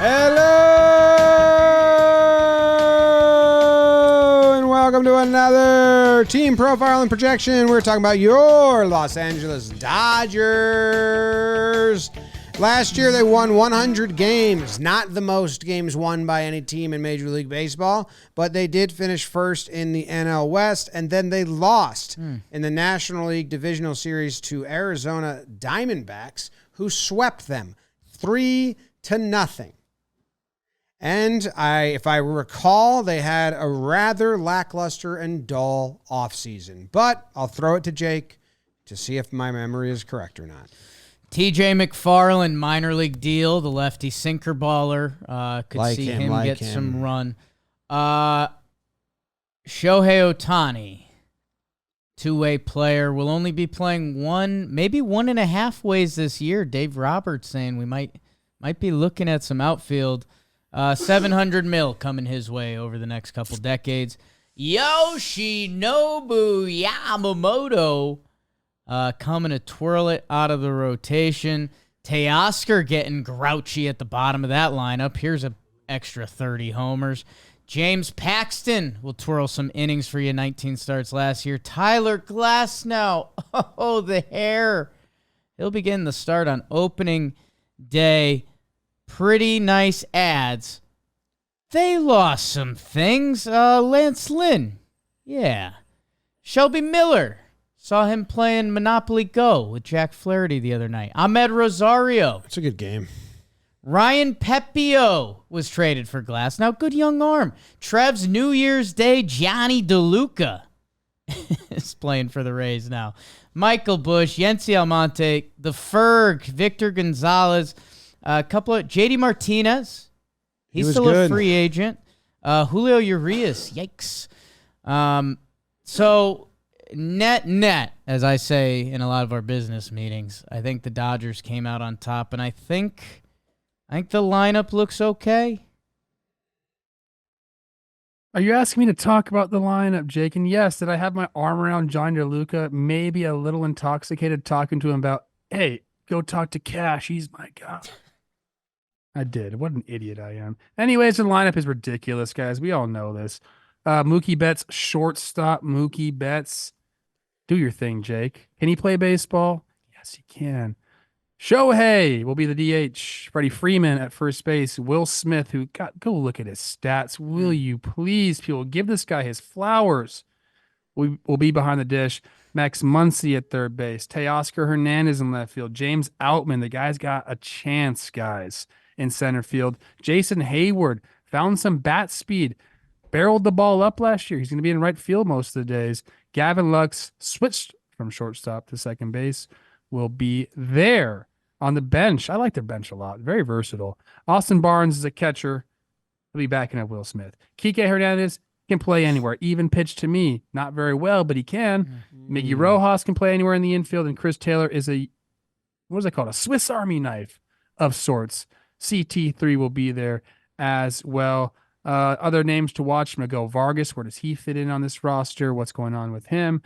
Hello and welcome to another team profile and projection. We're talking about your Los Angeles Dodgers. Last year they won 100 games, not the most games won by any team in Major League Baseball, but they did finish first in the NL West, and then they lost in the National League Divisional Series to Arizona Diamondbacks, who swept them 3-0. And if I recall, they had a rather lackluster and dull offseason. But I'll throw it to Jake to see if my memory is correct or not. TJ McFarland, minor league deal, the lefty sinker baller. Could like see him get some run. Shohei Ohtani, two-way player, will only be playing maybe 1.5 ways this year. Dave Roberts saying we might be looking at some outfield. $700 million coming his way over the next couple decades. Yoshinobu Yamamoto coming to twirl it out of the rotation. Teoscar getting grouchy at the bottom of that lineup. Here's an extra 30 homers. James Paxton will twirl some innings for you. 19 starts last year. Tyler Glasnow. Oh, the hair. He'll begin the start on opening day. Pretty nice ads. They lost some things. Lance Lynn. Yeah. Shelby Miller. Saw him playing Monopoly Go with Jack Flaherty the other night. Ahmed Rosario. It's a good game. Ryan Pepio was traded for Glass. Now, good young arm. Trev's New Year's Day, Johnny DeLuca is playing for the Rays now. Michael Bush, Yency Almonte, the Ferg, Victor Gonzalez, a couple of JD Martinez. He's still a free agent. Julio Urias. Yikes. So net, as I say in a lot of our business meetings, I think the Dodgers came out on top, and I think the lineup looks okay. Are you asking me to talk about the lineup, Jake? And yes, did I have my arm around John DeLuca, maybe a little intoxicated, talking to him about, hey, go talk to Cash. He's my guy. I did. What an idiot I am. Anyways, the lineup is ridiculous, guys. We all know this. Mookie Betts, shortstop. Mookie Betts. Do your thing, Jake. Can he play baseball? Yes, he can. Shohei will be the DH. Freddie Freeman at first base. Will Smith, go look at his stats. Will you please, people, give this guy his flowers. Will be behind the dish. Max Muncy at third base. Teoscar Hernandez in left field. James Outman, the guy's got a chance, guys, in center field. Jason Hayward found some bat speed. Barreled the ball up last year. He's going to be in right field most of the days. Gavin Lux switched from shortstop to second base. Will be there on the bench. I like their bench a lot. Very versatile. Austin Barnes is a catcher. He'll be backing up Will Smith. Kike Hernandez can play anywhere. Even pitch to me. Not very well, but he can. Miggy Rojas can play anywhere in the infield. And Chris Taylor is a Swiss Army knife of sorts. CT3 will be there as well. Other names to watch: Miguel Vargas. Where does he fit in on this roster? What's going on with him?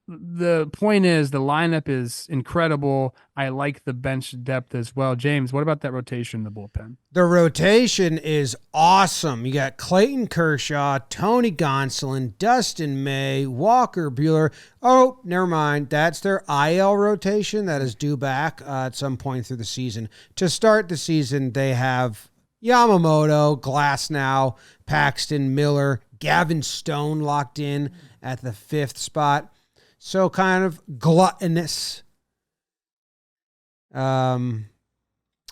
The point is, the lineup is incredible. I like the bench depth as well. James, what about that rotation in the bullpen? The rotation is awesome. You got Clayton Kershaw, Tony Gonsolin, Dustin May, Walker Buehler. Oh, never mind. That's their IL rotation that is due back at some point through the season. To start the season, they have Yamamoto, Glasnow, Paxton, Miller, Gavin Stone locked in at the 5th spot. So kind of gluttonous. The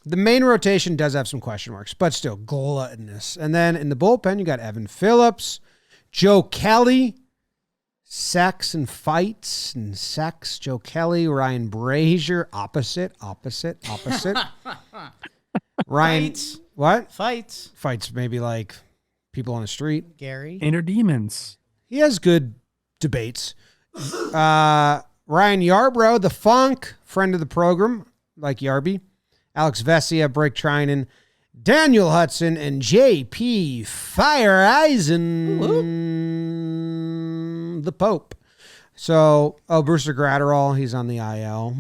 main rotation does have some question marks, but still gluttonous. And then in the bullpen, you got Evan Phillips, Joe Kelly, Sex and Fights and Sex, Joe Kelly, Ryan Brazier, opposite. Ryan, Fights. What? Fights, maybe like people on the street. Gary. Inner demons. He has good debates. Ryan Yarbrough, the Funk, friend of the program, like Yarby. Alex Vesia, Blake Trinan, Daniel Hudson, and J.P. Fire Eisen, the Pope. So, Brewster Gratterall, he's on the IL.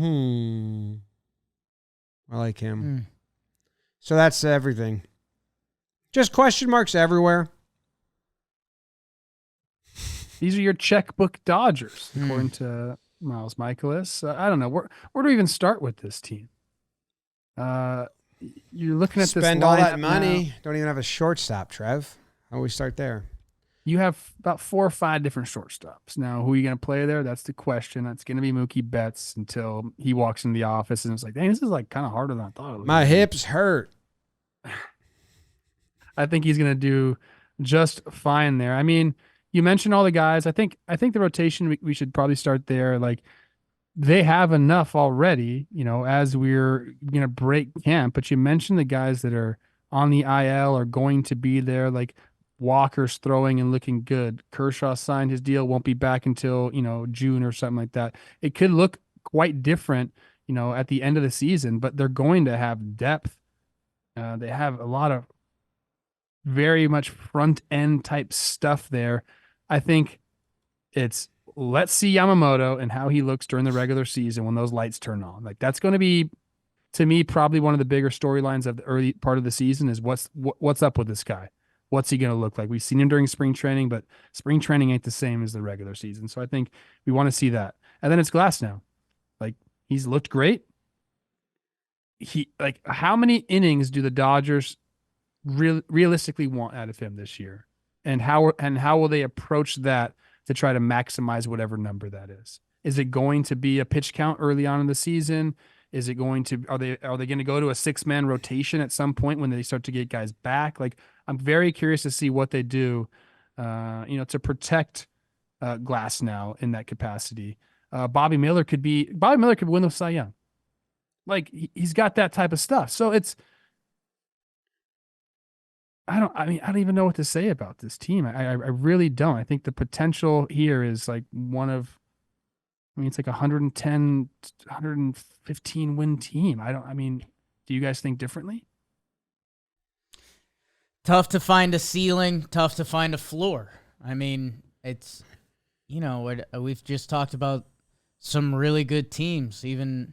I like him. So that's everything. Just question marks everywhere. These are your checkbook Dodgers, according to Miles Michaelis. I don't know. Where do we even start with this team? You're looking at this Spend all that lineup money. now. Don't even have a shortstop, Trev. How do we start there? You have about 4 or 5 different shortstops. Now, who are you going to play there? That's the question. That's going to be Mookie Betts until he walks into the office and it's like, dang, this is like kind of harder than I thought it was. My hips hurt. I think he's going to do just fine there. I mean, you mentioned all the guys. I think the rotation, we should probably start there. Like, they have enough already, as we're going to break camp. But you mentioned the guys that are on the IL are going to be there. Like, Walker's throwing and looking good. Kershaw signed his deal, won't be back until, June or something like that. It could look quite different, at the end of the season, but they're going to have depth. They have a lot of very much front end type stuff there. I think it's let's see Yamamoto and how he looks during the regular season when those lights turn on. Like, that's going to be, to me, probably one of the bigger storylines of the early part of the season is what's up with this guy. What's he going to look like? We've seen him during spring training, but spring training ain't the same as the regular season. So I think we want to see that. And then it's Glass now. Like, he's looked great. How many innings do the Dodgers realistically want out of him this year? And how will they approach that to try to maximize whatever number that is? Is it going to be a pitch count early on in the season? Is it going to, are they going to go to a 6-man rotation at some point when they start to get guys back? Like, I'm very curious to see what they do, to protect Glass now in that capacity. Bobby Miller could win the Cy Young. Like, he's got that type of stuff. So I don't even know what to say about this team. I really don't. I think the potential here is like it's like 110, 115 win team. Do you guys think differently? Tough to find a ceiling, tough to find a floor. I mean, it's, we've just talked about some really good teams, even,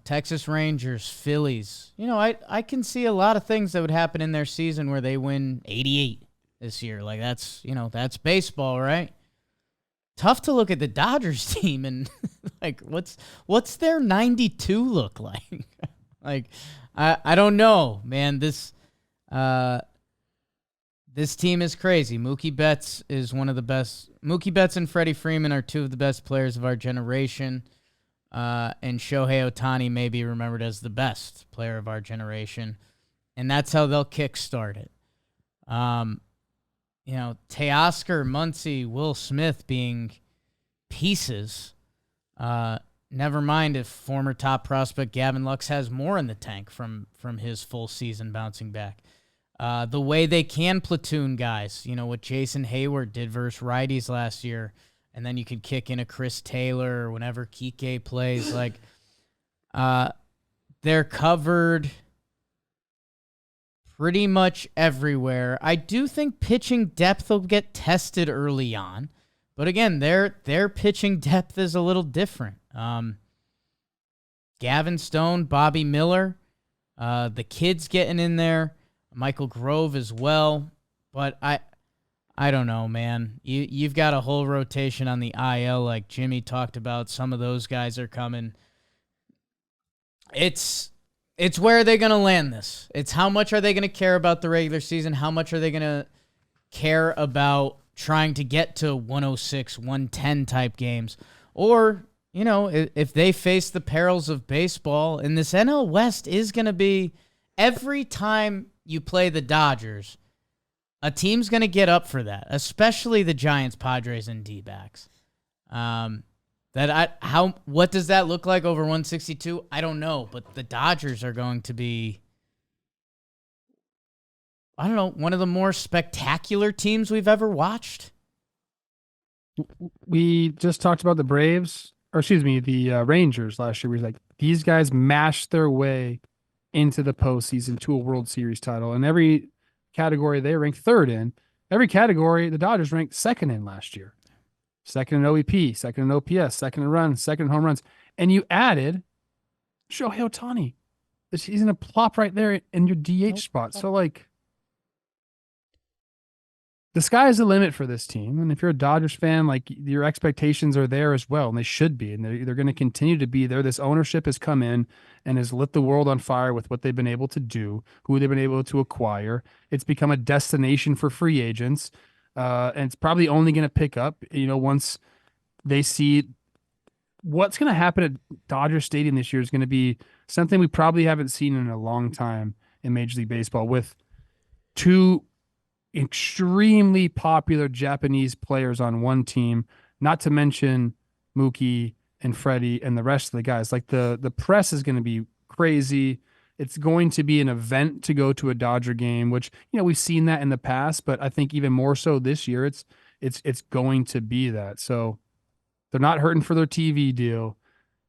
Texas Rangers, Phillies. I can see a lot of things that would happen in their season where they win 88 this year. Like, that's baseball, right? Tough to look at the Dodgers team and like, what's their 92 look like? Like, I don't know, man. This team is crazy. Mookie Betts is one of the best. Mookie Betts and Freddie Freeman are 2 of the best players of our generation. And Shohei Ohtani may be remembered as the best player of our generation. And that's how they'll kickstart it. Teoscar, Muncy, Will Smith being pieces. Never mind if former top prospect Gavin Lux has more in the tank from his full season bouncing back. The way they can platoon guys, what Jason Hayward did versus righties last year, and then you could kick in a Chris Taylor whenever Kike plays. Like, they're covered pretty much everywhere. I do think pitching depth will get tested early on, but again, their pitching depth is a little different. Gavin Stone, Bobby Miller, the kids getting in there. Michael Grove as well, but I don't know, man. You've got a whole rotation on the IL like Jimmy talked about. Some of those guys are coming. It's where are they going to land this? It's how much are they going to care about the regular season? How much are they going to care about trying to get to 106, 110 type games? Or, if they face the perils of baseball, and this NL West is going to be every time you play the Dodgers, a team's going to get up for that, especially the Giants, Padres, and D-backs. What does that look like over 162? I don't know, but the Dodgers are going to be, I don't know, one of the more spectacular teams we've ever watched. We just talked about the Rangers last year. We were like, these guys mashed their way into the postseason to a World Series title. And every category they ranked 3rd in. Every category the Dodgers ranked 2nd in last year. 2nd in OEP, 2nd in OPS, 2nd in runs, 2nd in home runs. And you added Shohei Ohtani. He's going to plop right there in your DH spot. So, like, the sky is the limit for this team. And if you're a Dodgers fan, like your expectations are there as well, and they should be, and they're going to continue to be there. This ownership has come in and has lit the world on fire with what they've been able to do, who they've been able to acquire. It's become a destination for free agents, and it's probably only going to pick up, once they see what's going to happen at Dodger Stadium this year is going to be something we probably haven't seen in a long time in Major League Baseball, with two extremely popular Japanese players on one team, not to mention Mookie and Freddie and the rest of the guys. Like the press is going to be crazy. It's going to be an event to go to a Dodger game, which, we've seen that in the past, but I think even more so this year, it's going to be that. So they're not hurting for their TV deal.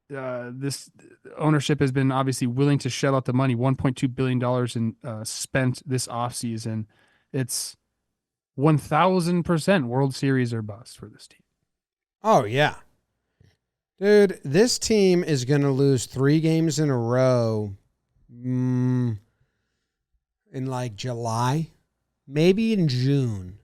This ownership has been obviously willing to shell out the money, $1.2 billion in spent this offseason. It's 1,000% World Series or bust for this team. Oh, yeah. Dude, this team is going to lose 3 games in a row in like July, maybe in June,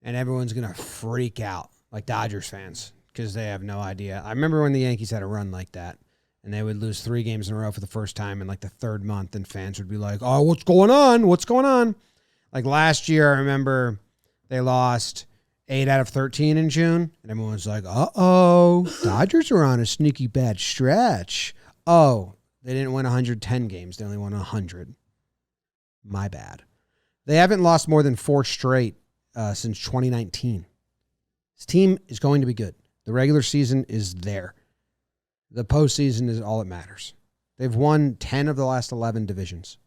and everyone's going to freak out, like Dodgers fans, because they have no idea. I remember when the Yankees had a run like that, and they would lose 3 games in a row for the first time in like the 3rd month, and fans would be like, oh, what's going on? What's going on? Like last year, I remember they lost 8 out of 13 in June, and everyone was like, uh-oh, Dodgers are on a sneaky bad stretch. Oh, they didn't win 110 games. They only won 100. My bad. They haven't lost more than 4 straight since 2019. This team is going to be good. The regular season is there. The postseason is all that matters. They've won 10 of the last 11 divisions.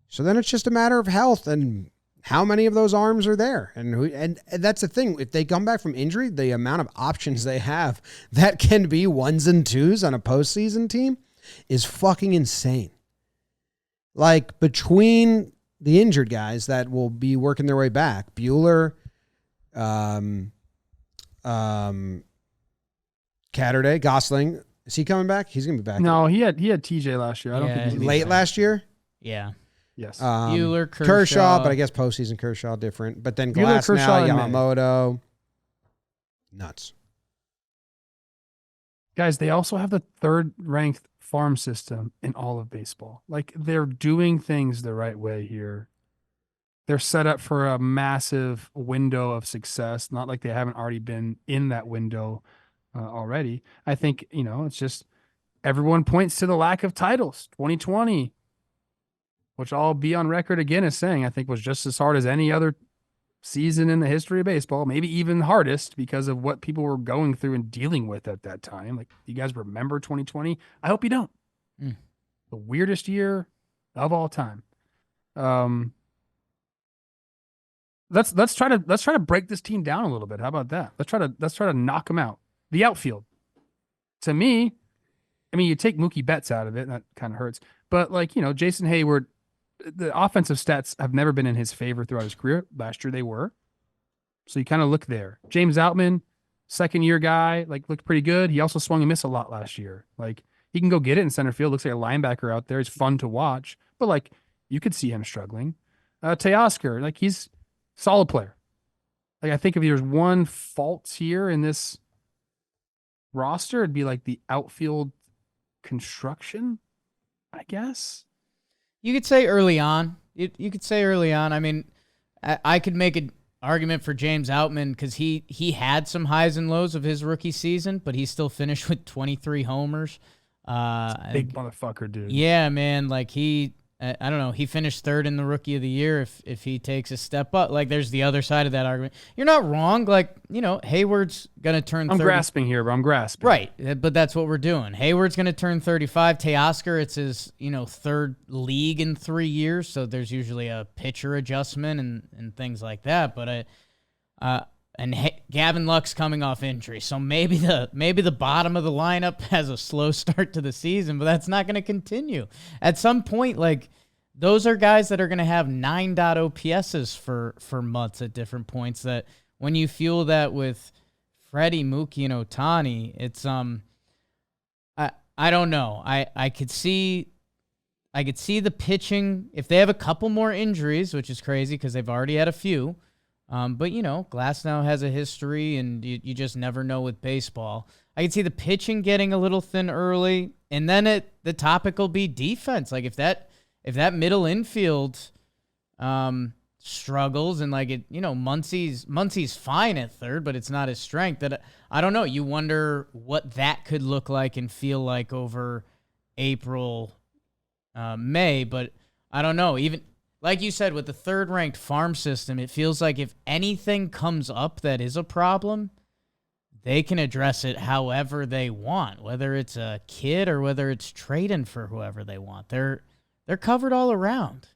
So then it's just a matter of health and how many of those arms are there. And that's the thing. If they come back from injury, the amount of options they have that can be 1s and 2s on a postseason team is fucking insane. Like between the injured guys that will be working their way back, Bueller, Catterday, Gosling, is he coming back? He's going to be back. No, he had TJ last year. I don't think he's late last year. Yeah. Yes. Bueller, Kershaw, but I guess postseason Kershaw different. But then Glass now, Yamamoto. Nuts. Guys, they also have the 3rd-ranked farm system in all of baseball. Like, they're doing things the right way here. They're set up for a massive window of success, not like they haven't already been in that window already. I think, it's just everyone points to the lack of titles. 2020, which I'll be on record again as saying I think was just as hard as any other season in the history of baseball, maybe even hardest because of what people were going through and dealing with at that time. Like, you guys remember 2020? I hope you don't. The weirdest year of all time. Let's try to break this team down a little bit. How about that? Let's try to knock them out. The outfield. To me, I mean, you take Mookie Betts out of it, and that kind of hurts. But Jason Hayward, the offensive stats have never been in his favor throughout his career. Last year they were. So you kind of look there. James Outman, 2nd-year guy, looked pretty good. He also swung and missed a lot last year. He can go get it in center field. Looks like a linebacker out there. He's fun to watch. But you could see him struggling. Teoscar, he's solid player. I think if there's one fault here in this roster, it'd be the outfield construction, I guess. You could say early on. You could say early on. I mean, I could make an argument for James Outman because he had some highs and lows of his rookie season, but he still finished with 23 homers. Big motherfucker, dude. Yeah, man. I don't know. He finished 3rd in the Rookie of the Year if he takes a step up. There's the other side of that argument. You're not wrong. Hayward's going to turn 30. I'm grasping here, but I'm grasping. Right, but that's what we're doing. Hayward's going to turn 35. Teoscar, it's his 3rd league in 3 years, so there's usually a pitcher adjustment and things like that. But Gavin Luck's coming off injury, so maybe the bottom of the lineup has a slow start to the season, but that's not going to continue. At some point, those are guys that are going to have 9 OPSs for months at different points. That when you fuel that with Freddie, Mookie, and Ohtani, it's I don't know. I could see I could see the pitching if they have a couple more injuries, which is crazy because they've already had a few. But, Glass now has a history, and you just never know with baseball. I can see the pitching getting a little thin early, and then the topic will be defense. Like, if that middle infield struggles, and Muncy's fine at third, but it's not his strength. That I don't know. You wonder what that could look like and feel like over April, May, but I don't know. Even like you said, with the third-ranked farm system, it feels like if anything comes up that is a problem, they can address it however they want, whether it's a kid or whether it's trading for whoever they want. They're covered all around.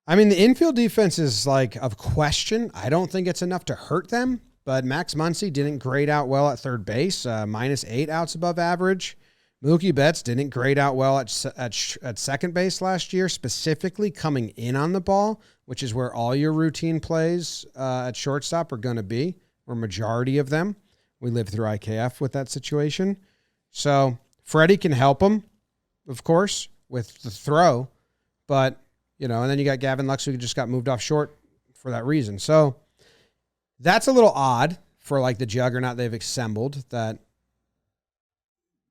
I mean, the infield defense is of question. I don't think it's enough to hurt them, but Max Muncy didn't grade out well at third base, -8 outs above average. Mookie Betts didn't grade out well at second base last year, specifically coming in on the ball, which is where all your routine plays at shortstop are going to be, or majority of them. We lived through IKF with that situation. So Freddie can help him, of course, with the throw, but, and then you got Gavin Lux, who just got moved off short for that reason. So that's a little odd for the juggernaut they've assembled,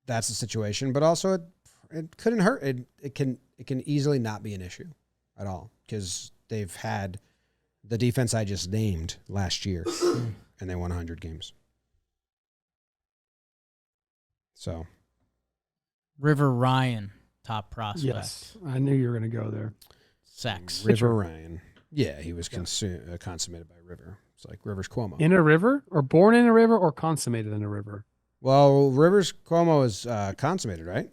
that's the situation, but also it couldn't hurt. It can easily not be an issue at all because they've had the defense I just named last year, and they won 100 games. So, River Ryan, top prospect. Yes, I knew you were going to go there. Sex. River Ryan. Yeah, he was consummated by River. It's like Rivers Cuomo. In a river, or born in a river, or consummated in a river? Well, Rivers Cuomo is consummated, right?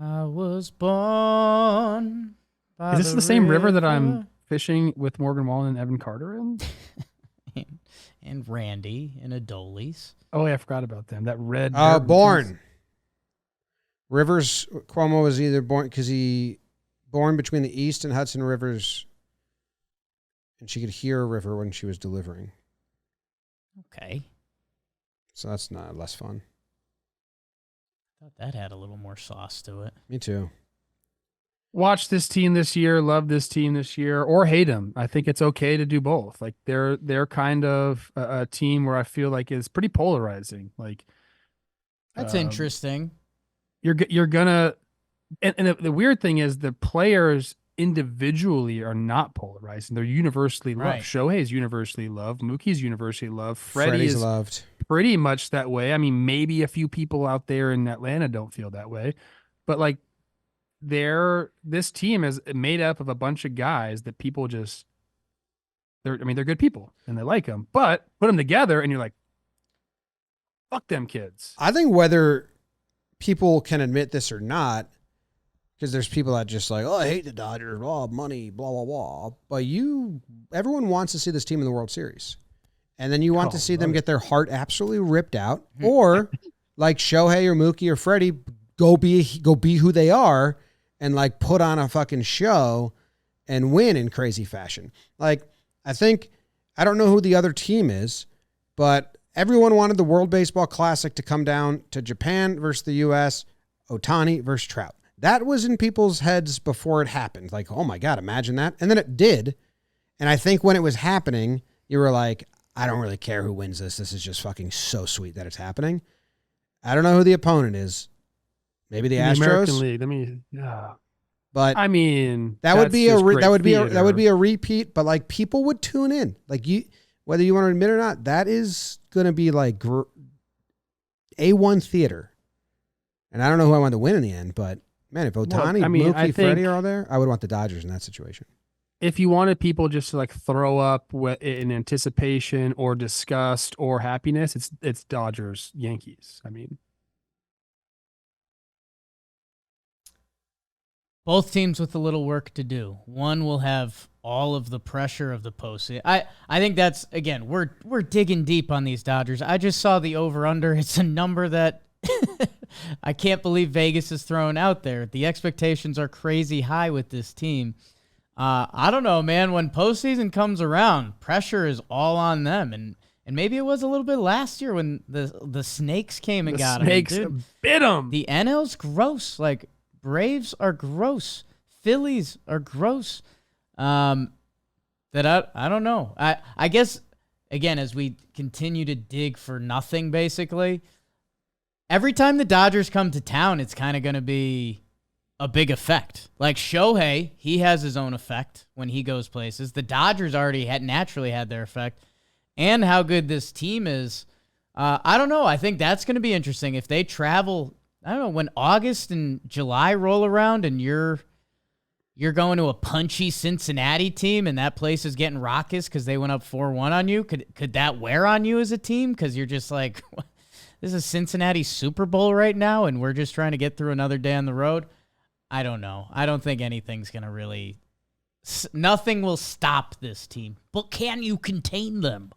I was born by Is this the same river that I'm fishing with Morgan Wallen and Evan Carter in? and Randy and Adolis. Oh, yeah, I forgot about them. That red. Born. Rivers Cuomo was either born because he born between the East and Hudson Rivers, and she could hear a river when she was delivering. Okay. So that's not less fun. I thought that had a little more sauce to it. Me too. Watch this team this year, love this team this year, or hate them. I think it's okay to do both. They're kind of a team where I feel like is pretty polarizing. That's interesting. You're gonna, and the weird thing is the players individually are not polarizing. They're universally loved. Right. Shohei's universally loved. Mookie's univers's loved. Freddie's loved. Pretty much that way. I mean, maybe a few people out there in Atlanta don't feel that way, but this team is made up of a bunch of guys that people they're good people and they like them, but put them together and you're like, fuck them kids. I think whether people can admit this or not, because there's people that just I hate the Dodgers, money, blah, blah, blah. But everyone wants to see this team in the World Series. And then you want to see them get their heart absolutely ripped out, or like Shohei or Mookie or Freddie, go be who they are and put on a fucking show and win in crazy fashion. I don't know who the other team is, but everyone wanted the World Baseball Classic to come down to Japan versus the U.S., Ohtani versus Trout. That was in people's heads before it happened. Oh my God, imagine that. And then it did. And I think when it was happening, you were like, I don't really care who wins this. This is just fucking so sweet that it's happening. I don't know who the opponent is. Maybe the Astros. American League. But I mean, that would be a repeat. But people would tune in. Whether you want to admit it or not, that is going to be A1 theater. And I don't know who I want to win in the end, but man, if Ohtani, Mookie, Freddie are all there, I would want the Dodgers in that situation. If you wanted people just to throw up in anticipation or disgust or happiness, it's Dodgers, Yankees. I mean, both teams with a little work to do. One will have all of the pressure of the postseason. I think that's, again, we're digging deep on these Dodgers. I just saw the over-under. It's a number that I can't believe Vegas is throwing out there. The expectations are crazy high with this team. I don't know, man. When postseason comes around, pressure is all on them, and maybe it was a little bit last year when the snakes came and got them. Snakes bit them. The NL's gross. Braves are gross. Phillies are gross. That I don't know. I guess, again, as we continue to dig for nothing, basically, every time the Dodgers come to town, it's kind of going to be a big effect. Like Shohei, he has his own effect when he goes places. The Dodgers already naturally had their effect. And how good this team is. I don't know. I think that's going to be interesting. If they travel, I don't know, when August and July roll around and you're going to a punchy Cincinnati team and that place is getting raucous because they went up 4-1 on you, could that wear on you as a team? Because you're just like, this is Cincinnati Super Bowl right now and we're just trying to get through another day on the road. I don't know. I don't think anything's going to really... Nothing will stop this team. But can you contain them?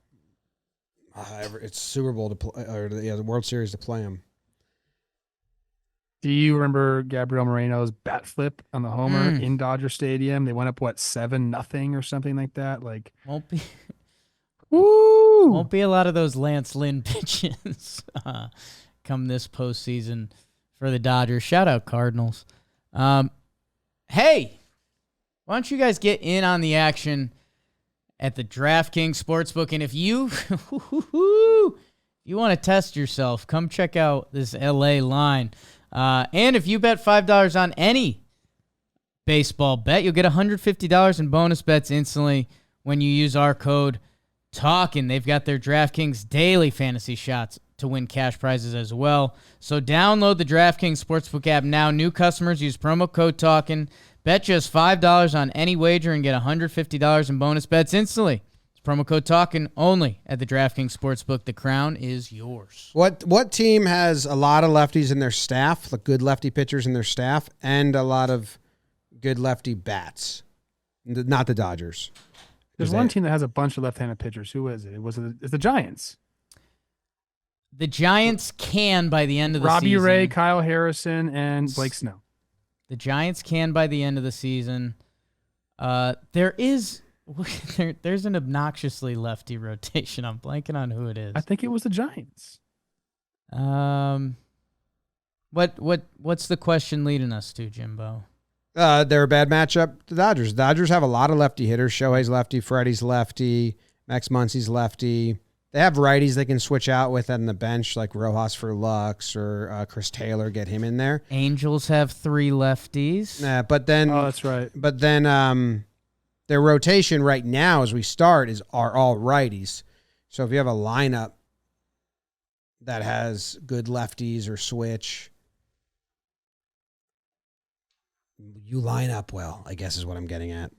It's Super Bowl to play, or the World Series to play them. Do you remember Gabriel Moreno's bat flip on the homer in Dodger Stadium? They went up, 7-0 or something like that? Like, Won't be... Woo! Won't be a lot of those Lance Lynn pitches come this postseason for the Dodgers. Shout out Cardinals. Hey, why don't you guys get in on the action at the DraftKings Sportsbook? And if you want to test yourself, come check out this LA line. And if you bet $5 on any baseball bet, you'll get $150 in bonus bets instantly when you use our code Talkin. They've got their DraftKings daily fantasy shots to win cash prizes as well. So download the DraftKings Sportsbook app now. New customers use promo code Talkin. Bet just $5 on any wager and get $150 in bonus bets instantly. It's promo code Talkin only at the DraftKings Sportsbook. The crown is yours. What team has a lot of lefties in their staff, like good lefty pitchers in their staff, and a lot of good lefty bats? Not the Dodgers. There's one team that has a bunch of left-handed pitchers. Who is it? It's the Giants. The Giants can by the end of the Robbie season. Ray, Kyle Harrison, and Blake Snow. The Giants can by the end of the season. There's an obnoxiously lefty rotation. I'm blanking on who it is. I think it was the Giants. What's the question leading us to, Jimbo? They're a bad matchup. The Dodgers. The Dodgers have a lot of lefty hitters. Shohei's lefty. Freddie's lefty. Max Muncy's lefty. They have righties they can switch out with on the bench, like Rojas for Lux or Chris Taylor. Get him in there. Angels have 3 lefties. But then, oh, that's right. But then, their rotation right now, as we start, are all righties. So if you have a lineup that has good lefties or switch, you line up well, I guess is what I'm getting at.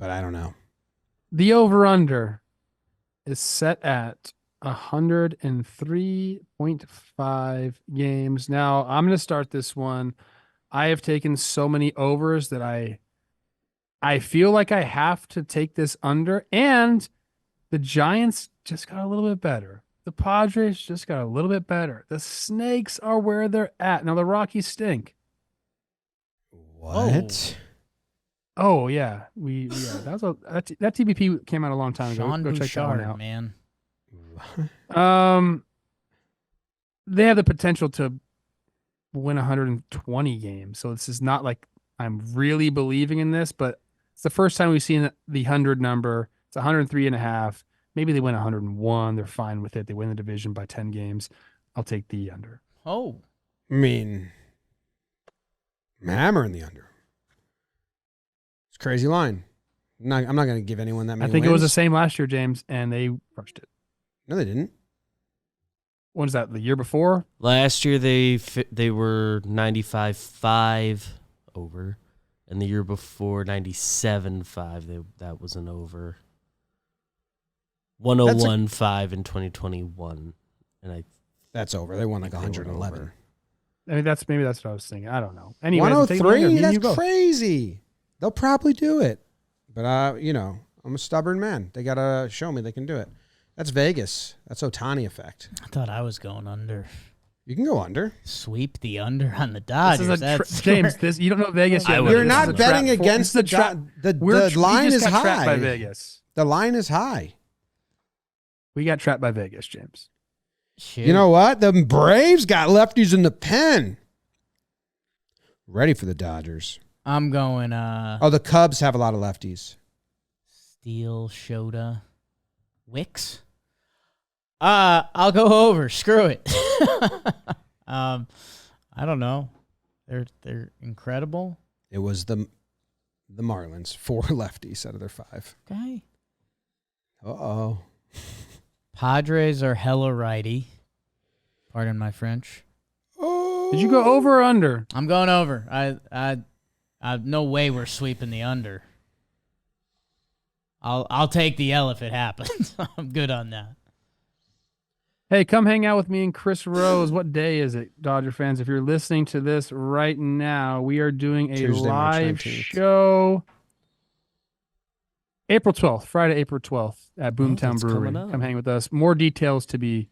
But I don't know. The over-under is set at 103.5 games. Now, I'm going to start this one. I have taken so many overs that I feel like I have to take this under. And the Giants just got a little bit better. The Padres just got a little bit better. The Snakes are where they're at. Now, the Rockies stink. What? Oh yeah, that TBP came out a long time ago. Sean Go check that one Bouchard, out, man. They have the potential to win 120 games, so this is not like I'm really believing in this, but it's the first time we've seen the 100 number. It's 103.5. Maybe they win 101. They're fine with it. They win the division by 10 games. I'll take the under. Oh, I mean, I'm hammering the under. It's a crazy line. I'm not going to give anyone that many I think wins. it was the same last year, James, and they crushed it. No, they didn't. What was that, the year before? Last year they were 95.5 over, and the year before 97.5. That was an over. 101.5 in 2021, and that's over. They won like 111. I mean, maybe that's what I was thinking. I don't know. Anyway, 103. That's crazy. They'll probably do it, but I'm a stubborn man. They gotta show me they can do it. That's Vegas. That's Ohtani effect. I thought I was going under. You can go under. Sweep the under on the Dodgers. James, you don't know Vegas yet. You're not betting against the trap. The line is high. Trapped by Vegas. The line is high. We got trapped by Vegas, James. Shoot. You know what? The Braves got lefties in the pen. Ready for the Dodgers. I'm going Oh, the Cubs have a lot of lefties. Steele, Shota, Wicks. I'll go over. Screw it. I don't know. They're incredible. It was the Marlins, 4 lefties out of their 5. Okay. Uh-oh. Padres are hella righty. Pardon my French. Oh. Did you go over or under? I'm going over. I no way we're sweeping the under. I'll take the L if it happens. I'm good on that. Hey, come hang out with me and Chris Rose. What day is it, Dodger fans? If you're listening to this right now, we are doing a Tuesday, March live 19th. show. April 12th, Friday, April 12th at Boomtown that's Brewery. coming up. Come hang with us. More details to be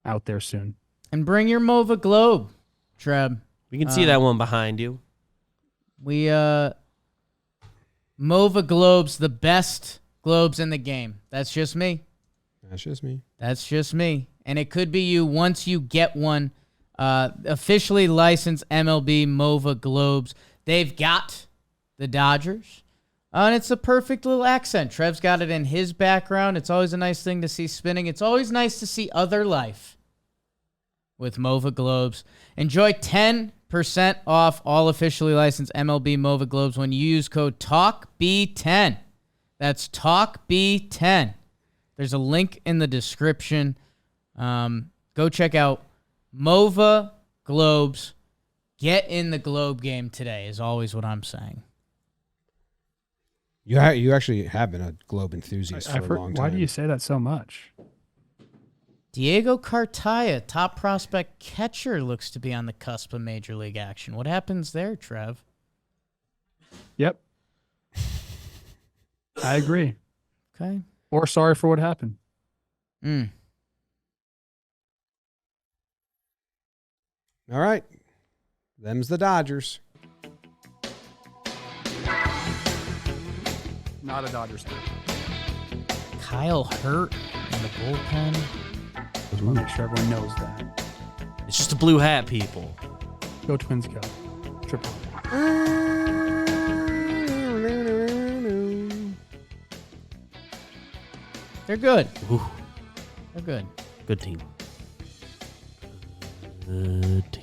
out there soon. And bring your Mova Globe, Treb. We can see that one behind you. We Mova Globes, the best globes in the game. That's just me. That's just me. That's just me. And it could be you once you get one. Officially licensed MLB Mova Globes. They've got the Dodgers. And it's a perfect little accent. Trev's got it in his background. It's always a nice thing to see spinning. It's always nice to see other life with Mova Globes. Enjoy 10% off all officially licensed MLB Mova Globes when you use code TALKB10. That's TALKB10. There's a link in the description. Go check out Mova Globes. Get in the Globe game today is always what I'm saying. You actually have been a Globe enthusiast for a long time. Why do you say that so much? Diego Cartaya, top prospect catcher, looks to be on the cusp of major league action. What happens there, Trev? Yep. I agree. Okay. Or sorry for what happened. Mm. All right. Them's the Dodgers. Not a Dodgers fan. Kyle Hurt in the bullpen. Just want to make sure everyone knows that. It's just a blue hat, people. Go Twins, go. Triple. They're good. Ooh, They're good. good team. Good team.